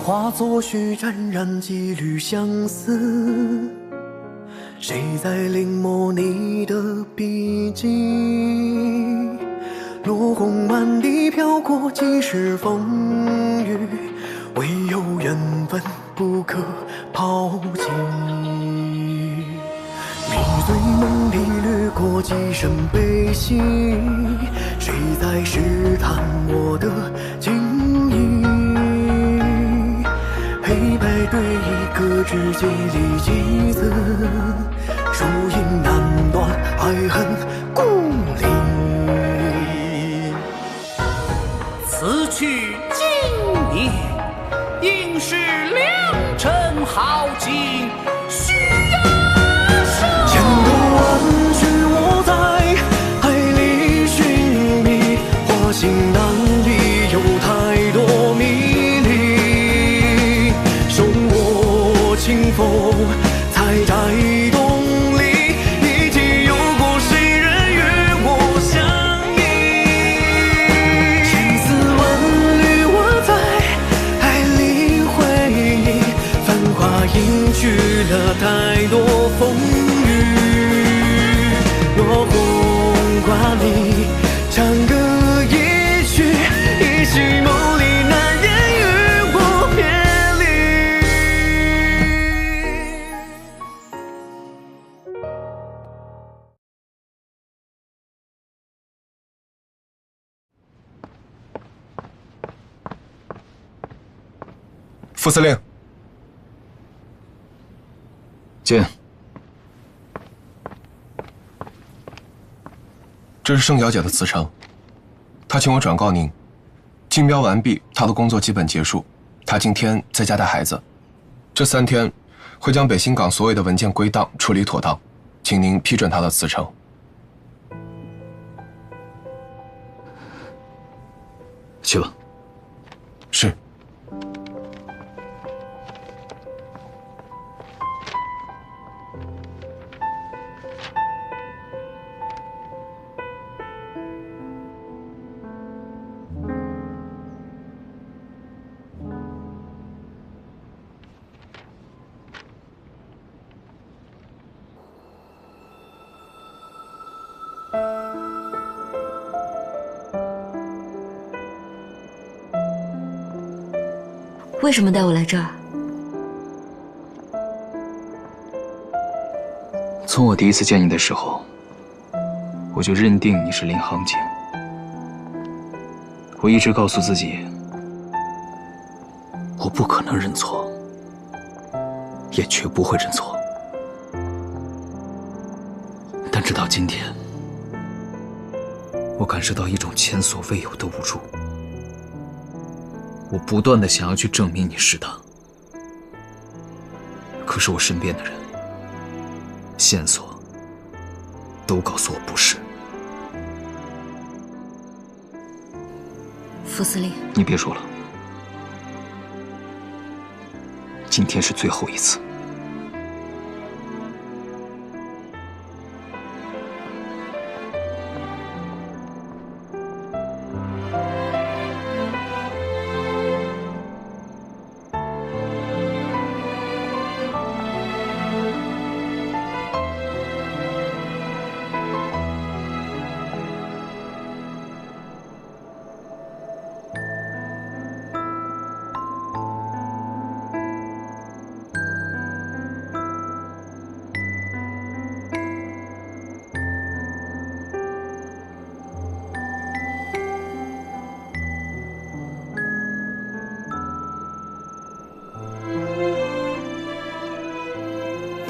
化作虚沾染几缕相思。谁在临摹你的笔迹？落红满地飘过几世风雨，唯有缘分不可抛弃。迷醉梦里掠过几声悲喜，谁在试探我的情意？黑白对弈，各执几厘几字，输赢难断，爱恨故里。此去今夜，应是良辰好景，需要千头万绪我在海里寻觅，花心难离，有太多迷离。手握清风，采摘动力，一起有过谁人与我相依？千丝万缕我在海里回忆，繁华隐去了太多风雨。我红挂你，长歌一曲，一夕梦里难言与我别副司令，见。这是盛小姐的辞呈，她请我转告您，竞标完毕，她的工作基本结束，她今天在家带孩子，这3天会将北新港所有的文件归档处理妥当，请您批准她的辞呈。去吧。是。为什么带我来这儿？从我第一次见你的时候，我就认定你是林航景。我一直告诉自己，我不可能认错，也绝不会认错。但直到今天，我感受到一种前所未有的无助。我不断地想要去证明你是他，可是我身边的人、线索都告诉我不是。副司令，你别说了，今天是最后一次。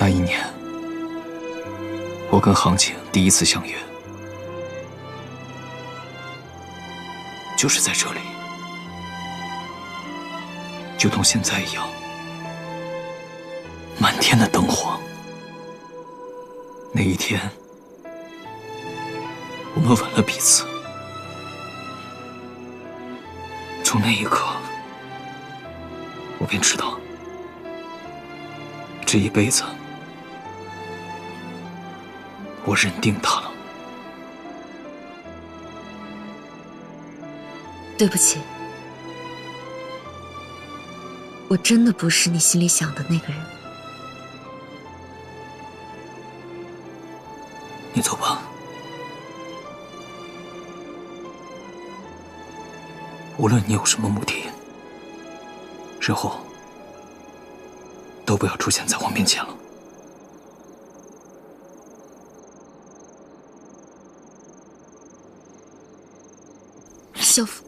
那一年，我跟航景第一次相约，就是在这里，就同现在一样，满天的灯火。那一天，我们吻了彼此。从那一刻，我便知道，这一辈子，我认定他了。对不起，我真的不是你心里想的那个人。你走吧。无论你有什么目的，日后都不要出现在我面前了。萧父，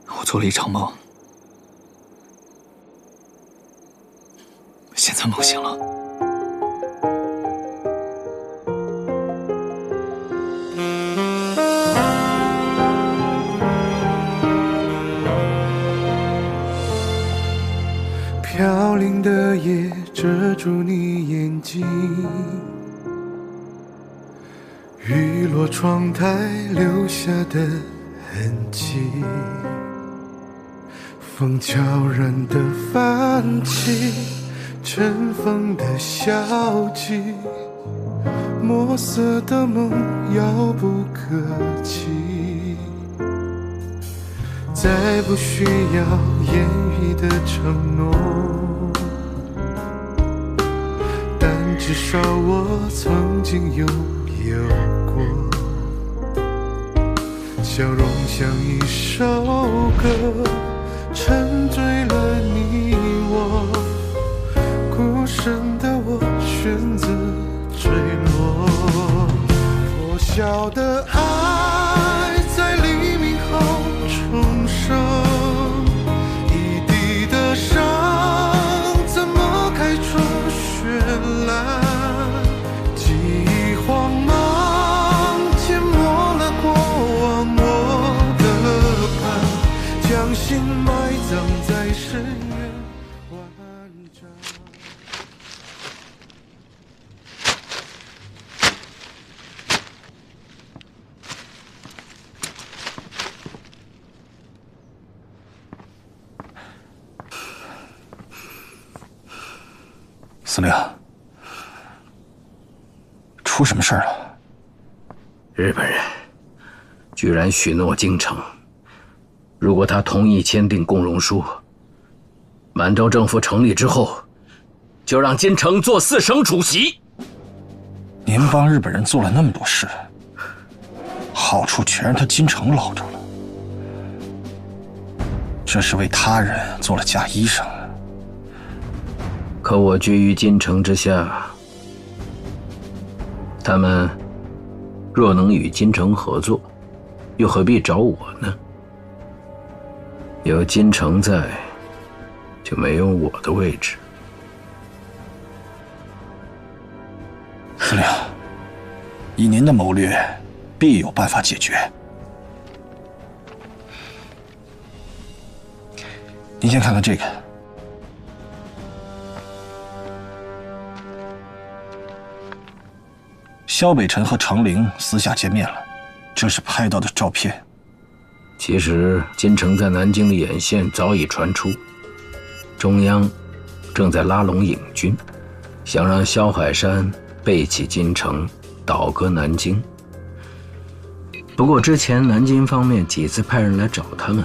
我做了一场梦，现在梦醒了。飘零的夜遮住你眼睛，雨落窗台留下的痕迹，风悄然地泛起，尘封的消极，墨色的梦遥不可及，再不需要言语的承诺，但至少我曾经拥有过，笑容像一首歌，沉醉了你我，孤身的我选择坠落，破晓的爱在黎明后重生，一地的伤怎么开出绚烂，记忆慌忙淹没了过往我的盼，将心埋葬在深渊万丈。司令，出什么事儿了？日本人居然许诺京城，如果他同意签订共荣书，满洲政府成立之后，就让金城做4省主席。您帮日本人做了那么多事，好处全让他金城捞着了，这是为他人做了假衣裳。可我居于金城之下，他们若能与金城合作，又何必找我呢？有金城在，就没有我的位置。司令，以您的谋略，必有办法解决。您先看看这个。萧北辰和程玲私下见面了，这是拍到的照片。其实金城在南京的眼线早已传出，中央正在拉拢影军，想让萧海山背弃金城，倒戈南京。不过之前南京方面几次派人来找他们，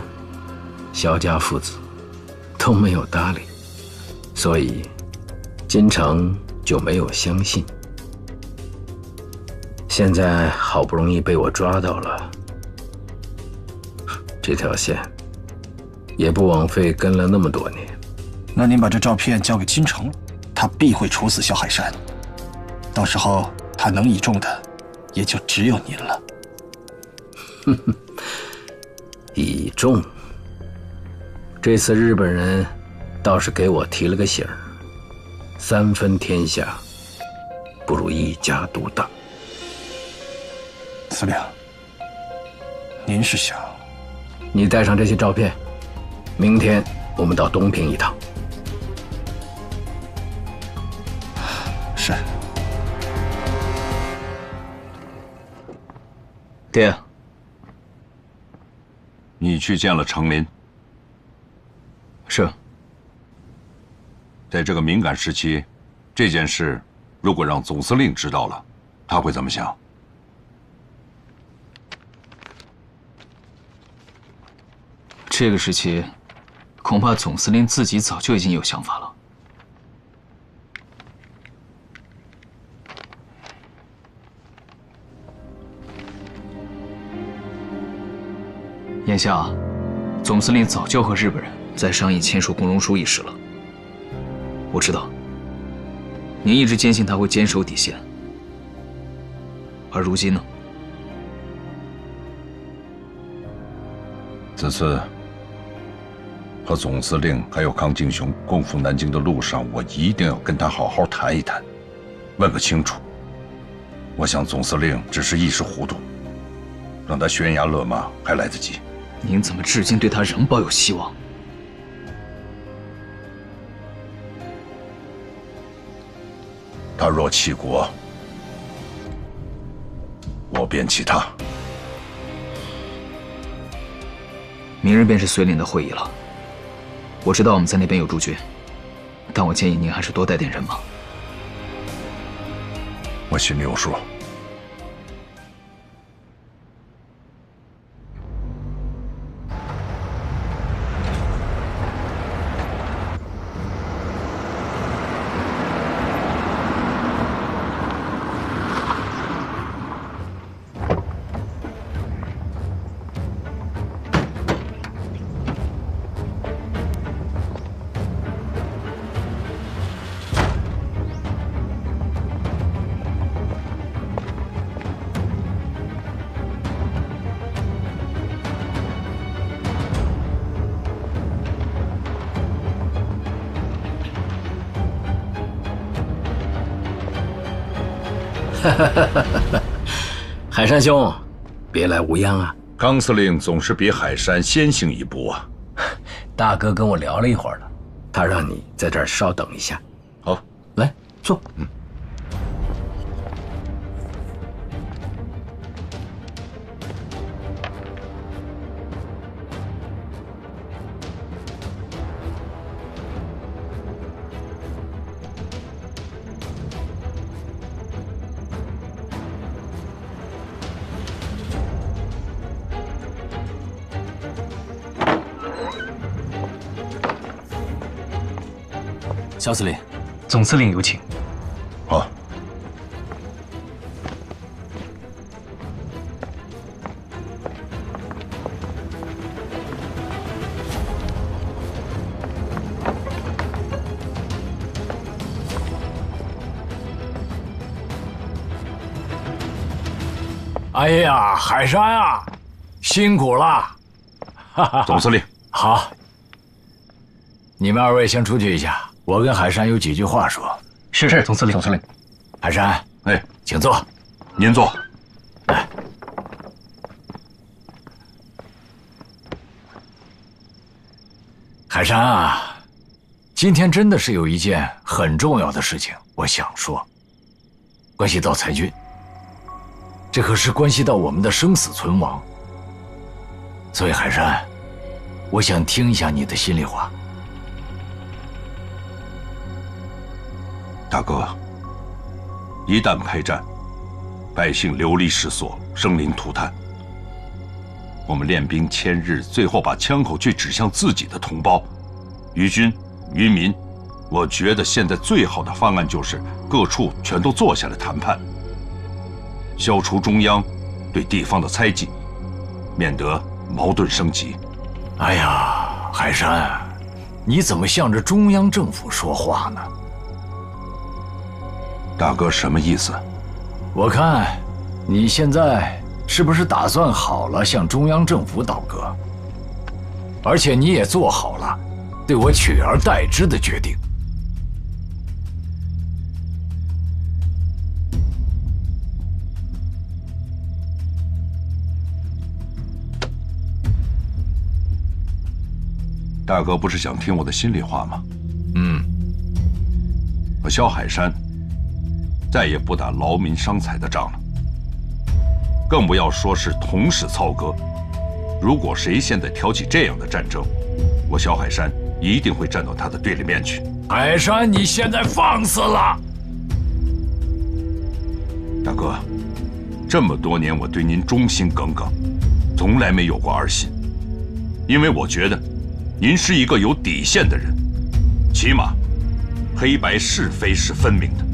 萧家父子都没有搭理，所以金城就没有相信。现在好不容易被我抓到了，这条线也不枉费跟了那么多年。那您把这照片交给金城，他必会处死萧海山，到时候他能倚重的也就只有您了。倚重？这次日本人倒是给我提了个醒儿，3分天下不如一家独大。司令，您是想……你带上这些照片，明天我们到东平一趟。是。爹，你去见了程林。是。在这个敏感时期，这件事如果让总司令知道了，他会怎么想？这个时期，恐怕总司令自己早就已经有想法了。眼下，总司令早就和日本人在商议签署共荣书一事了。我知道，您一直坚信他会坚守底线，而如今呢？此次和总司令还有康敬雄共赴南京的路上，我一定要跟他好好谈一谈，问个清楚。我想总司令只是一时糊涂，让他悬崖勒马还来得及。您怎么至今对他仍抱有希望？他若弃国，我便弃他。明日便是绥岭的会议了，我知道我们在那边有驻军，但我建议您还是多带点人马。我心里有数。海山兄，别来无恙啊！康司令总是比海山先行一步啊。大哥跟我聊了一会儿了，他让你在这儿稍等一下。好，来坐。萧司令，总司令有请。好。哎呀，海山啊，辛苦了！总司令，好，你们二位先出去一下。我跟海山有几句话说。是，总司令。总司令，海山，哎，请坐。您坐。来，海山啊，今天真的是有一件很重要的事情，我想说，关系到裁军，这可是关系到我们的生死存亡。所以海山，我想听一下你的心里话。大哥，一旦开战，百姓流离失所，生灵涂炭。我们练兵千日，最后把枪口却指向自己的同胞，于军于民。我觉得现在最好的方案就是各处全都坐下来谈判，消除中央对地方的猜忌，免得矛盾升级。哎呀，海山，你怎么向着中央政府说话呢？大哥什么意思？我看你现在是不是打算好了向中央政府倒戈？而且你也做好了对我取而代之的决定。大哥不是想听我的心里话吗？和萧海山再也不打劳民伤财的仗了，更不要说是同时操戈。如果谁现在挑起这样的战争，我萧海山一定会站到他的对立面去。海山，你现在放肆了！大哥，这么多年我对您忠心耿耿，从来没有过二心，因为我觉得您是一个有底线的人，起码黑白是非是分明的。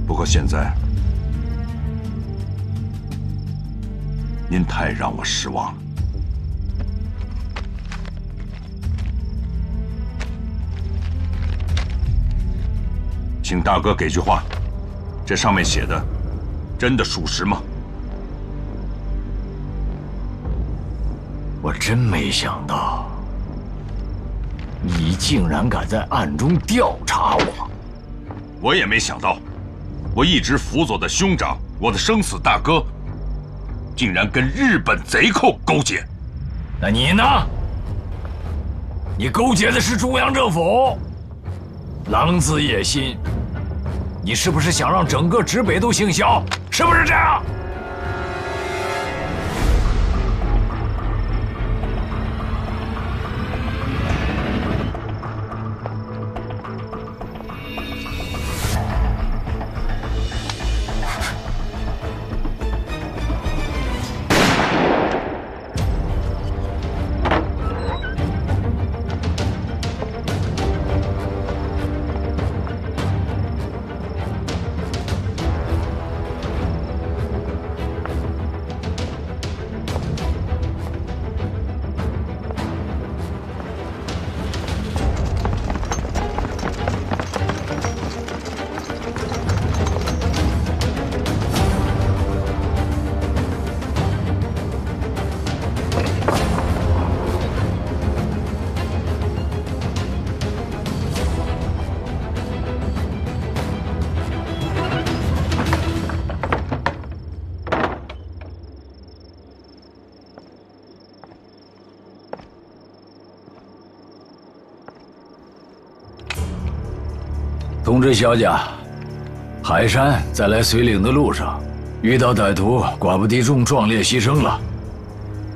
不过现在，您太让我失望了。请大哥给句话，这上面写的真的属实吗？我真没想到，你竟然敢在暗中调查我。我也没想到，我一直辅佐的兄长，我的生死大哥，竟然跟日本贼寇勾结。那你呢？你勾结的是中央政府，狼子野心。你是不是想让整个直北都姓萧？是不是这样？通知萧家，海山在来绥岭的路上，遇到歹徒，寡不敌众，壮烈牺牲了。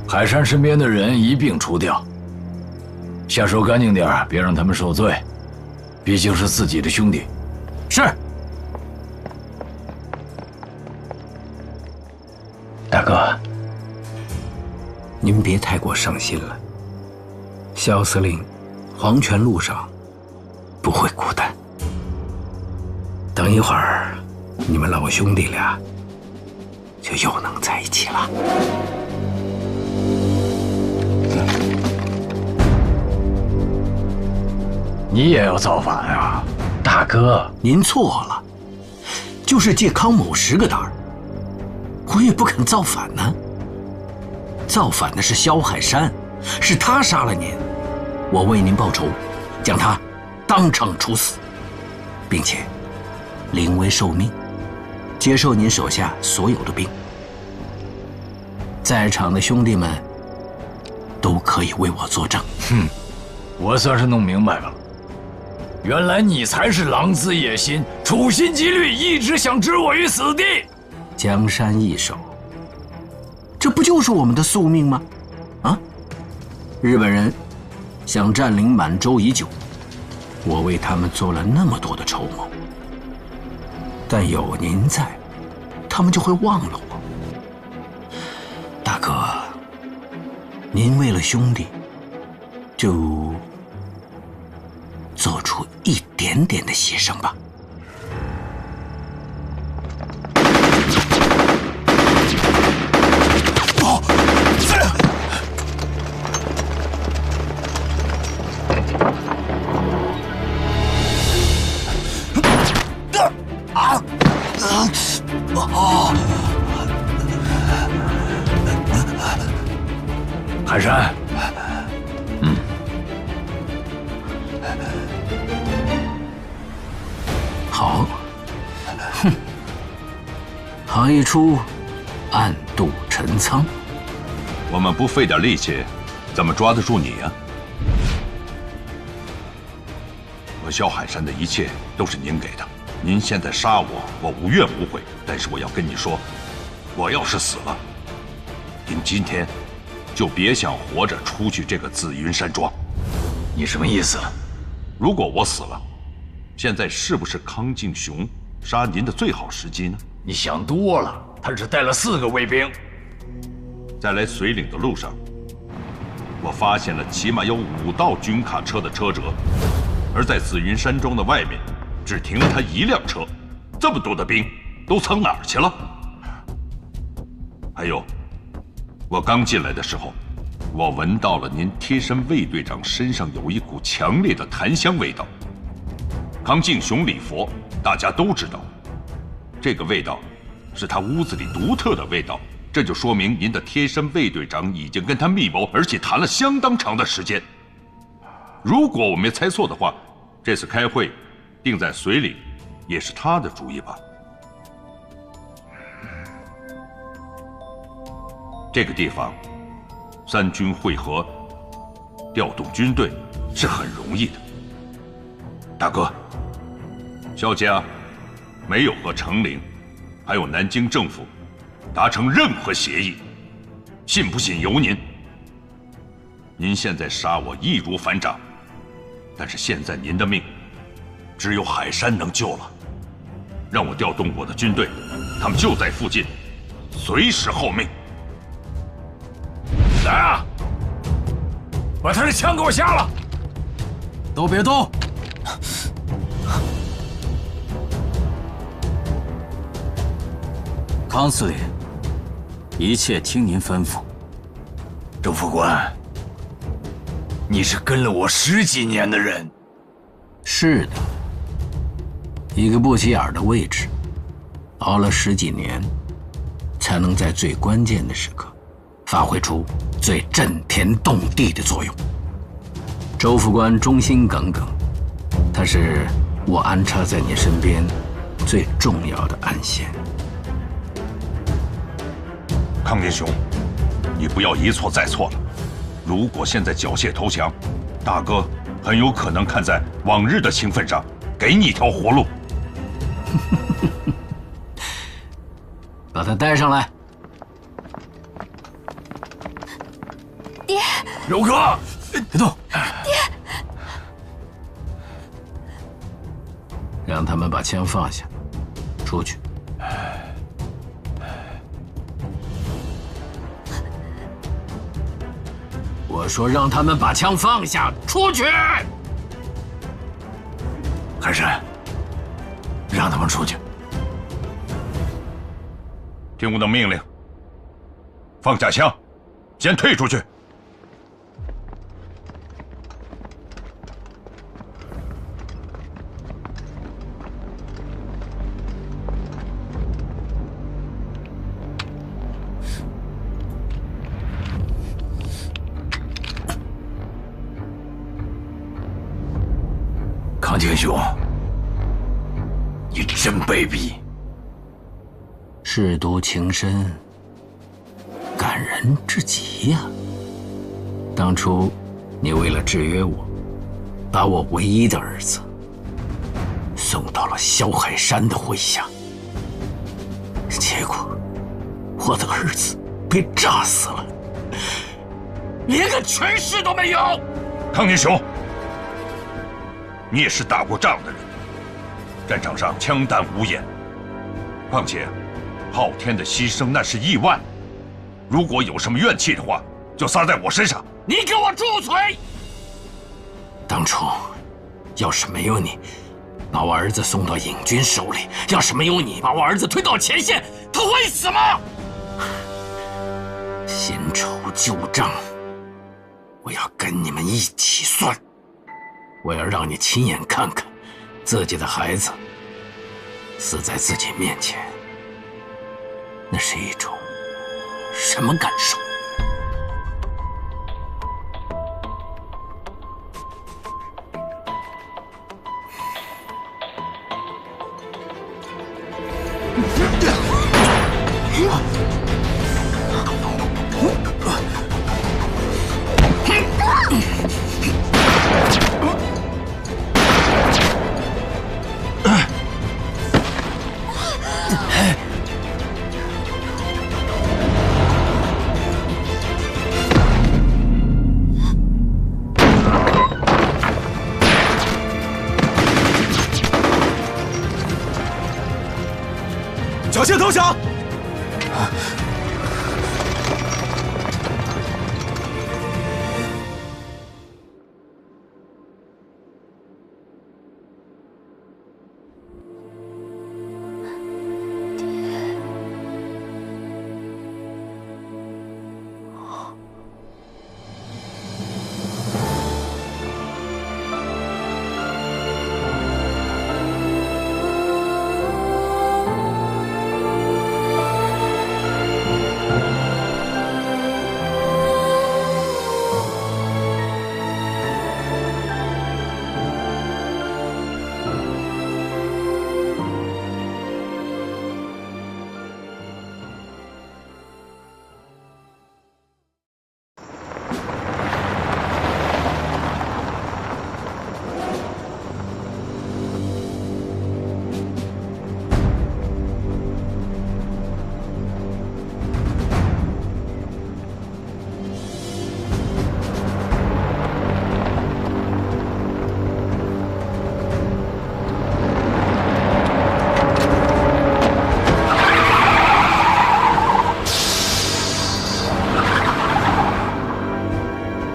海山身边的人一并除掉，下手干净点，别让他们受罪。毕竟是自己的兄弟。是。大哥，您别太过伤心了。萧司令，黄泉路上不会孤单。等一会儿，你们老兄弟俩就又能在一起了。你也要造反啊？大哥，您错了，就是借康某10个胆儿，我也不肯造反呢。造反的是萧海山，是他杀了您，我为您报仇，将他当场处死，并且临危受命，接受您手下所有的兵。在场的兄弟们都可以为我作证。哼，我算是弄明白了，原来你才是狼子野心，处心积虑，一直想置我于死地。江山易手，这不就是我们的宿命吗？啊！日本人想占领满洲已久，我为他们做了那么多的筹谋，但有您在，他们就会忘了我。大哥，您为了兄弟，就做出一点点的牺牲吧。海山，好，哼，好一出暗度陈仓。我们不费点力气，怎么抓得住你呀？我萧海山的一切都是您给的，您现在杀我，我无怨无悔。但是我要跟你说，我要是死了，您今天就别想活着出去这个紫云山庄。你什么意思？如果我死了，现在是不是康敬雄杀您的最好时机呢？你想多了，他只带了4个卫兵。在来绥岭的路上，我发现了起码有5道军卡车的车辙，而在紫云山庄的外面，只停了他1辆车。这么多的兵都藏哪儿去了？还有，我刚进来的时候，我闻到了您贴身卫队长身上有一股强烈的檀香味道。康敬雄礼佛，大家都知道，这个味道是他屋子里独特的味道。这就说明您的贴身卫队长已经跟他密谋，而且谈了相当长的时间。如果我没猜错的话，这次开会定在绥岭，也是他的主意吧？这个地方，3军会合，调动军队是很容易的。大哥，萧家没有和成陵，还有南京政府达成任何协议，信不信由您。您现在杀我易如反掌，但是现在您的命只有海山能救了。让我调动我的军队，他们就在附近，随时候命。来啊！把他的枪给我下了！都别动！康司令，一切听您吩咐。周副官，你是跟了我10几年的人。是的，一个不起眼的位置，熬了10几年，才能在最关键的时刻发挥出最震天动地的作用。周副官忠心耿耿，他是我安插在你身边最重要的暗线。康天雄，你不要一错再错了。如果现在缴械投降，大哥很有可能看在往日的情分上，给你一条活路。把他带上来。爹，柔哥，别动！爹，让他们把枪放下，出去。我说让他们把枪放下，出去！海山，让他们出去。听我的命令，放下枪，先退出去。康敬雄，你真卑鄙！舐犊情深，感人至极呀！当初你为了制约我，把我唯一的儿子送到了萧海山的麾下，结果我的儿子被炸死了，连个全尸都没有。康天雄，你也是打过仗的人，战场上枪弹无眼，况且昊天的牺牲那是亿万，如果有什么怨气的话，就撒在我身上。你给我住嘴！当初要是没有你把我儿子送到瘾军手里，要是没有你把我儿子推到前线，他会死吗？新仇旧账，我要跟你们一起算。我要让你亲眼看看自己的孩子死在自己面前，那是一种什么感受？缴械投降！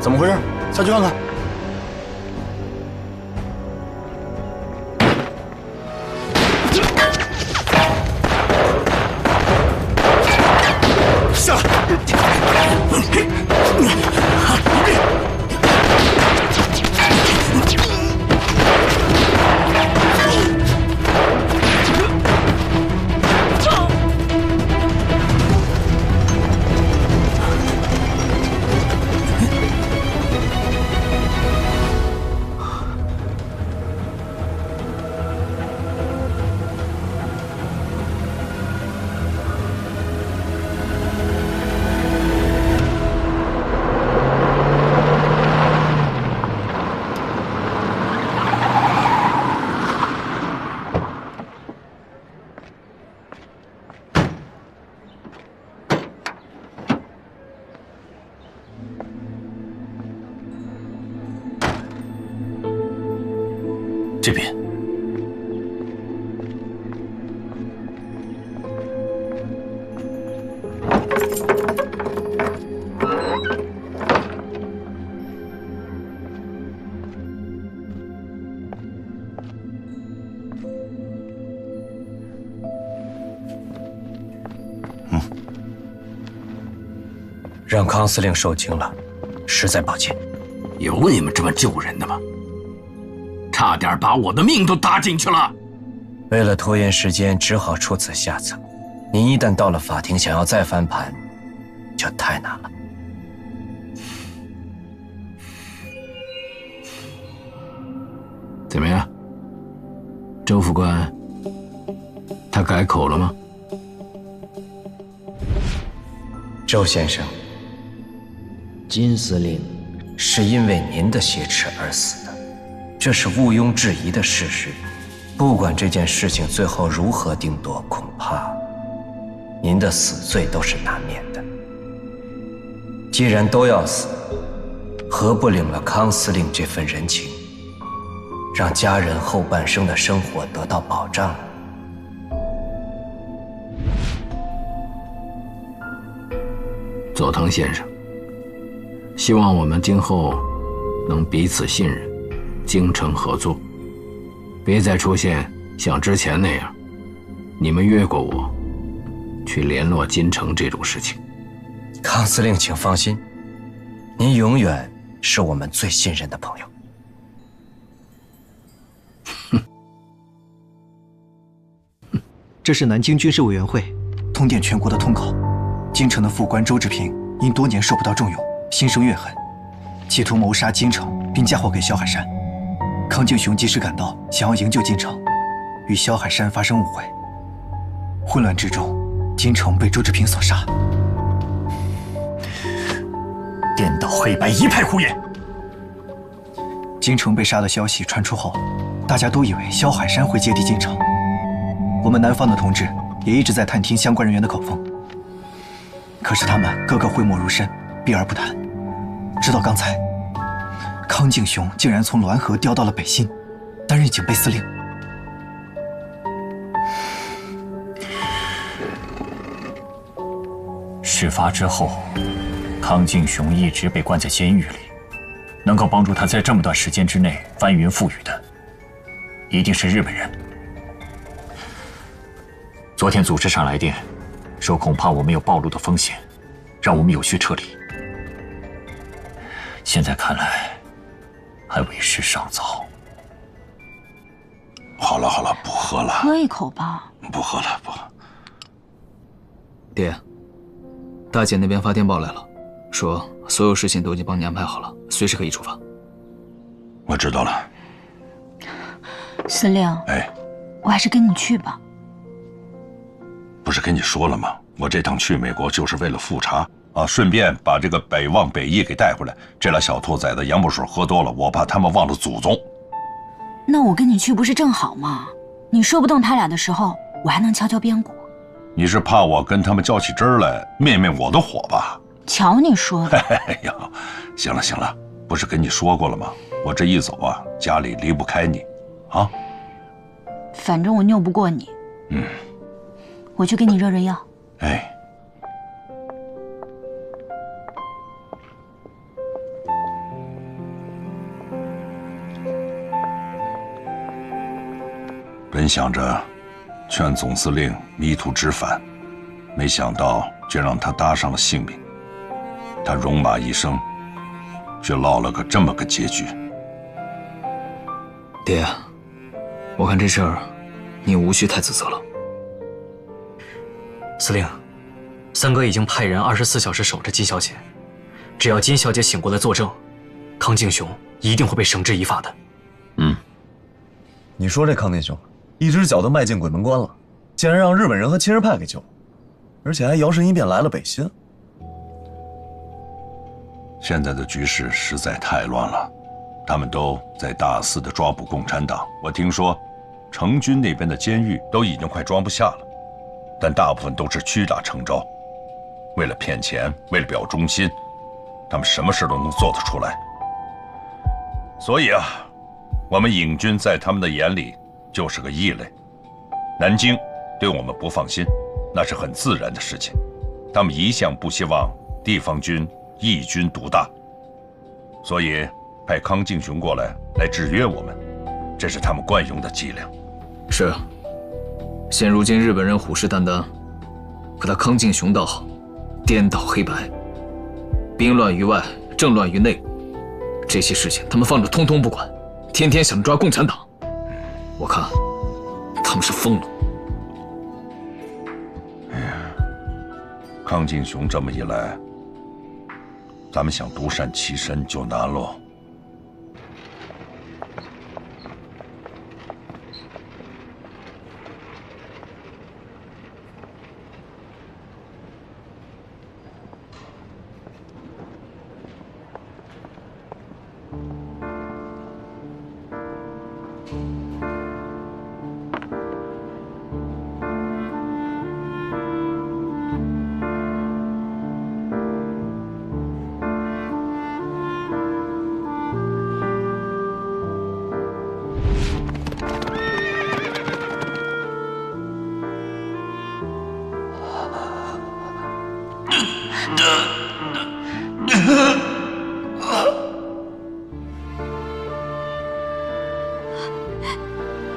怎么回事？下去看看。下来！这边。让康司令受惊了，实在抱歉。有你们这么救人的吗？差点把我的命都搭进去了。为了拖延时间，只好出此下策。您一旦到了法庭，想要再翻盘，就太难了。怎么样，周副官，他改口了吗？周先生，金司令是因为您的挟持而死的，这是毋庸置疑的事实。不管这件事情最后如何定夺，恐怕您的死罪都是难免的。既然都要死，何不领了康司令这份人情，让家人后半生的生活得到保障？佐藤先生，希望我们今后能彼此信任，精诚合作，别再出现像之前那样，你们越过我去联络金城这种事情。康司令，请放心，您永远是我们最信任的朋友。这是南京军事委员会通电全国的通告。京城的副官周志平因多年受不到重用，心生怨恨，企图谋杀京城，并嫁祸给萧海山。康敬雄及时赶到，想要营救京城，与萧海山发生误会。混乱之中，京城被周志平所杀。颠倒黑白，一派胡言！京城被杀的消息传出后，大家都以为萧海山会接替京城。我们南方的同志也一直在探听相关人员的口风。可是他们个个讳莫如深，避而不谈。直到刚才，康敬雄竟然从滦河调到了北新，担任警备司令。事发之后，康敬雄一直被关在监狱里，能够帮助他在这么短时间之内翻云覆雨的，一定是日本人。昨天组织上来电，说恐怕我们有暴露的风险，让我们有序撤离。现在看来，还为时尚早。好了好了，不喝了，喝一口吧。不喝了，不喝。爹，大姐那边发电报来了，说所有事情都已经帮你安排好了，随时可以出发。我知道了。司令，哎，我还是跟你去吧。不是跟你说了吗？我这趟去美国就是为了复查啊，顺便把这个北望北翼给带回来。这俩小兔崽子洋墨水喝多了，我怕他们忘了祖宗。那我跟你去不是正好吗？你说不动他俩的时候，我还能敲敲边鼓。你是怕我跟他们较起真儿来，灭灭我的火吧？瞧你说的。哎呀，行了行了，不是跟你说过了吗？我这一走啊，家里离不开你，啊。反正我拗不过你。嗯。我去给你热热药。哎。本想着劝总司令迷途知返，没想到却让他搭上了性命。他戎马一生，却落了个这么个结局。爹，我看这事儿，你无需太自责了。司令，三哥已经派人24小时守着金小姐，只要金小姐醒过来作证，康敬雄一定会被绳之以法的。你说这康敬雄，一只脚都迈进鬼门关了，竟然让日本人和亲日派给救了，而且还摇身一变来了北新。现在的局势实在太乱了，他们都在大肆的抓捕共产党。我听说，成军那边的监狱都已经快装不下了，但大部分都是屈打成招，为了骗钱，为了表忠心，他们什么事都能做得出来。所以啊，我们影军在他们的眼里就是个异类。南京对我们不放心，那是很自然的事情。他们一向不希望地方军一军独大，所以派康敬雄过来制约我们，这是他们惯用的伎俩。是，现如今日本人虎视眈眈，可他康敬雄倒好，颠倒黑白，兵乱于外，政乱于内，这些事情他们放着通通不管，天天想着抓共产党。我看他们是疯了。哎呀，康敬雄这么一来，咱们想独善其身就难喽。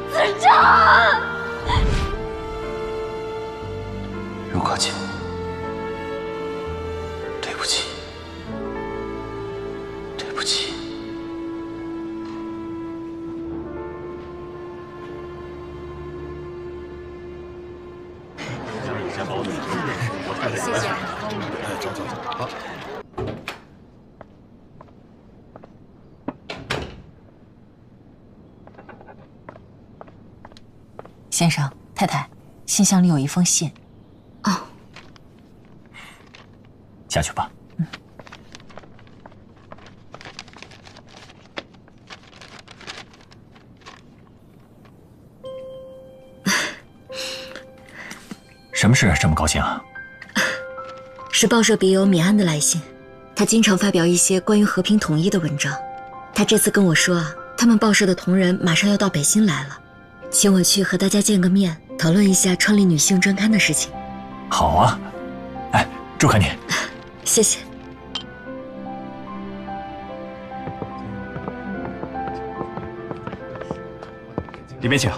子章，如可姐，对不起，对不起。谢谢。走，好。先生、太太，信箱里有一封信。哦，下去吧。什么事这么高兴啊？是报社笔友米安的来信，他经常发表一些关于和平统一的文章。他这次跟我说啊，他们报社的同仁马上要到北新来了，请我去和大家见个面，讨论一下创立女性专刊的事情。好啊，哎，祝贺你。谢谢。里面请。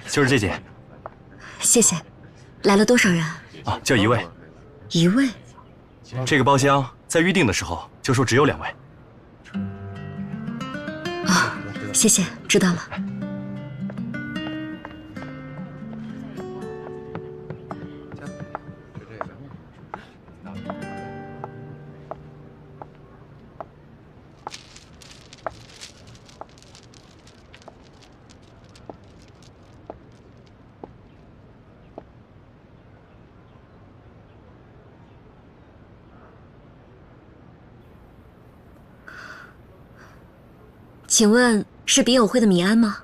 就是这间。谢谢。来了多少人？啊，就一位。一位。这个包厢在预定的时候就说只有2位。啊，谢谢，知道了。请问是笔友会的米安吗？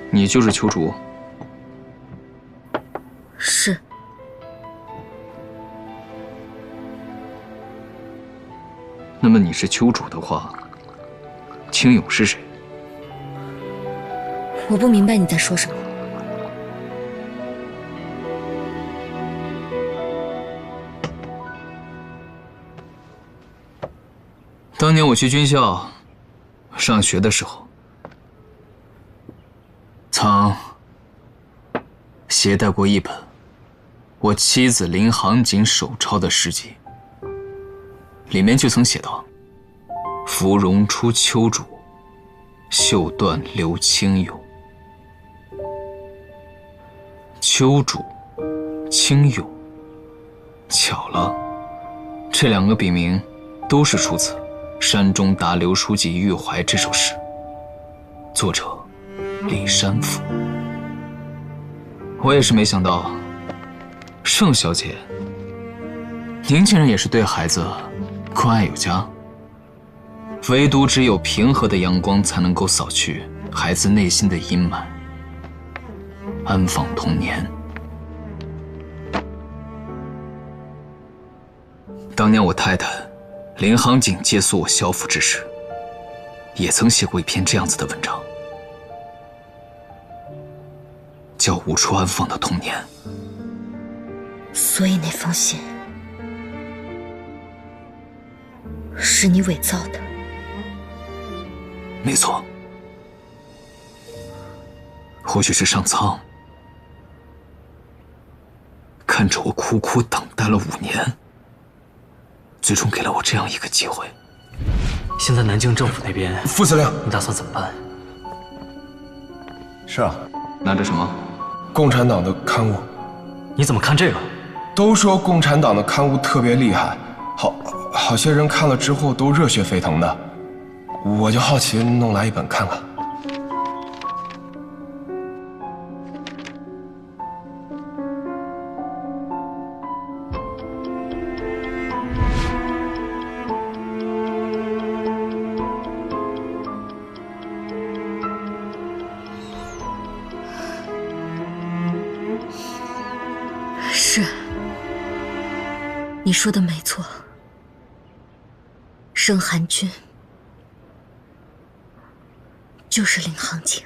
你就是邱竹？是。那么你是邱主的话，青勇是谁？我不明白你在说什么。当年我去军校上学的时候，曾携带过一本我妻子林行景手抄的诗集，里面就曾写道：“芙蓉出秋渚，绣断流清涌。”秋渚、清涌，巧了，这两个笔名都是出自山中达流书记郁怀这首诗，作者李山甫。我也是没想到，盛小姐，您竟然也是对孩子关爱有加。唯独只有平和的阳光才能够扫去孩子内心的阴霾，安放童年。当年我太太林行景借宿我校服之时，也曾写过一篇这样子的文章，叫《无处安放的童年》。所以那封信是你伪造的？没错，或许是上苍看着我苦苦等待了5年，最终给了我这样一个机会。现在南京政府那边，副司令，你打算怎么办？是啊，拿着什么？共产党的刊物。你怎么看这个？都说共产党的刊物特别厉害，好些人看了之后都热血沸腾的，我就好奇弄来一本看看。是，你说的没错。盛寒君就是林行景。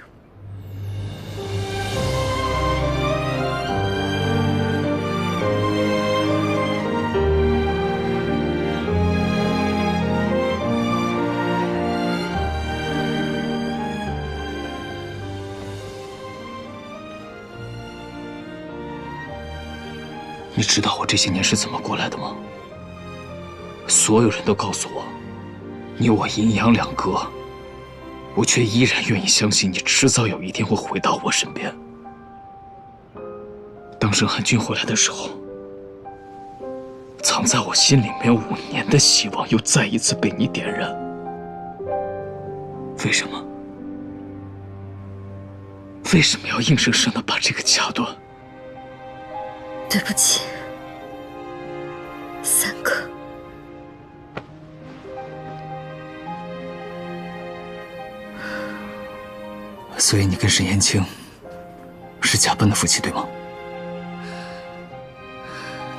你知道我这些年是怎么过来的吗？所有人都告诉我，你我阴阳两隔，我却依然愿意相信你迟早有一天会回到我身边。当盛寒君回来的时候，藏在我心里面5年的希望又再一次被你点燃。为什么？为什么要硬生生的把这个掐断？对不起，三哥。所以你跟沈延青是假扮的夫妻，对吗？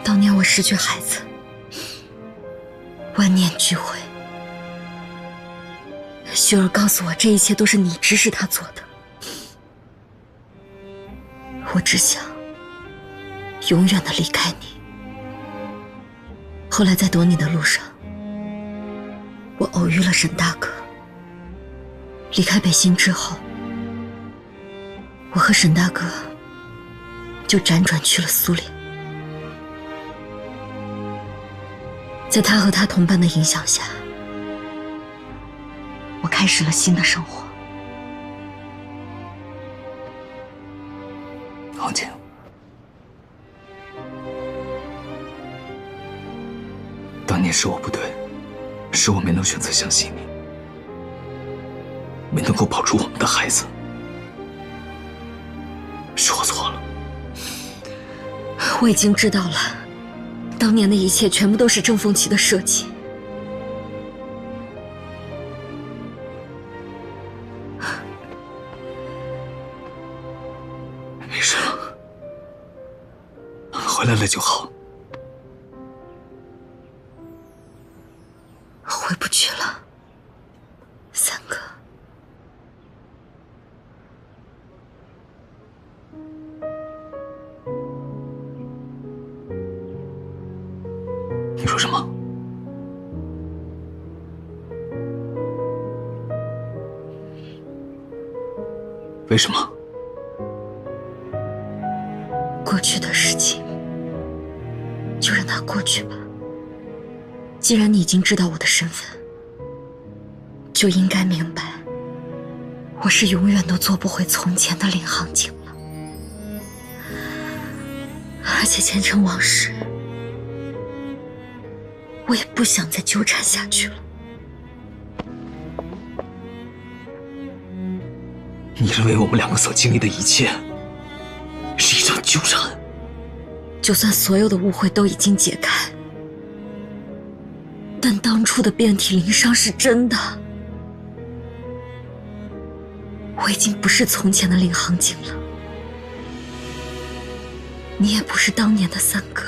当年我失去孩子，万念俱灰。雪儿告诉我，这一切都是你指使他做的。我只想永远的离开你。后来在躲你的路上，我偶遇了沈大哥。离开北新之后，我和沈大哥就辗转去了苏联。在他和他同伴的影响下，我开始了新的生活。行景，当年是我不对，是我没能选择相信你，没能够保住我们的孩子，是我错了。我已经知道了，当年的一切全部都是郑凤琪的设计。没事了，回来了就好。回不去了，三哥。你说什么？为什么？过去的事情就让它过去吧。既然你已经知道我的身份，就应该明白，我是永远都做不回从前的领航警了。而且前尘往事，我也不想再纠缠下去了。你认为我们两个所经历的一切是一场纠缠？就算所有的误会都已经解开，但当初的遍体鳞伤是真的。我已经不是从前的领航警了，你也不是当年的三哥。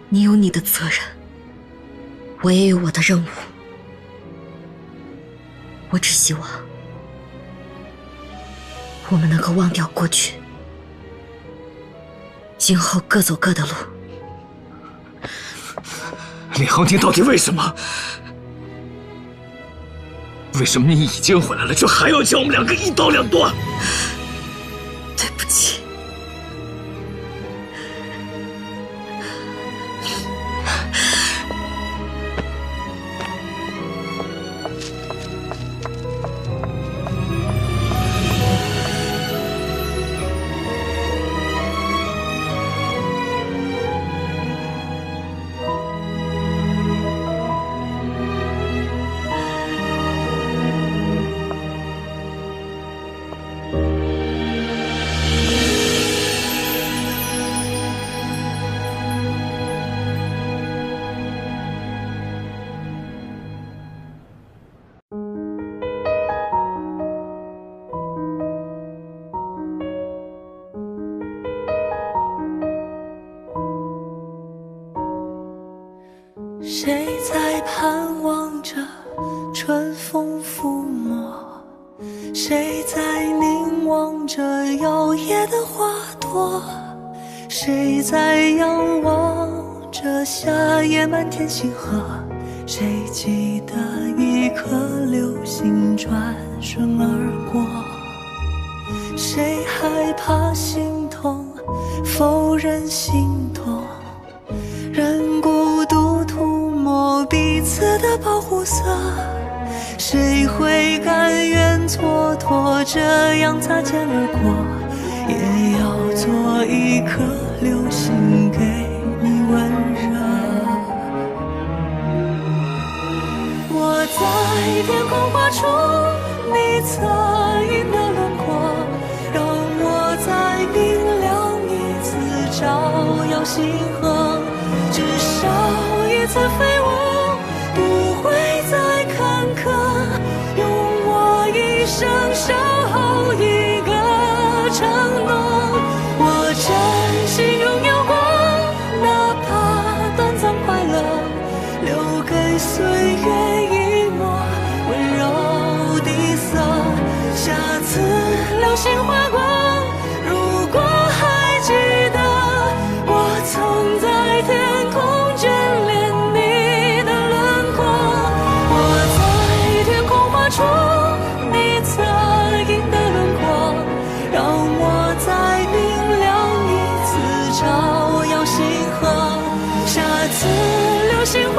你有你的责任，我也有我的任务。我只希望我们能够忘掉过去，今后各走各的路。领航厅到底为什么？为什么你已经回来了，却还要将我们两个一刀两断？对不起。谁在盼望着春风抚摸？谁在凝望着摇曳的花朵？谁在仰望着夏夜满天星河？谁记得一颗流星转瞬而过？谁害怕心痛，否认心痛？任孤独涂抹彼此的保护色，谁会甘愿蹉跎，这样擦肩而过？也要做一颗流星给你温热。我在天空画出你侧影的轮廓，让我在明亮一次照耀星河。至少一次飞舞，不会再坎坷，用我一生守候一个承诺。我真心拥有过，哪怕短暂快乐，留给岁月一抹温柔的色。下次流星划过，如果还记得，我曾在天空眷恋你的轮廓。我在天空画出你侧影的轮廓，让我在明亮一次照耀星河。下次流星划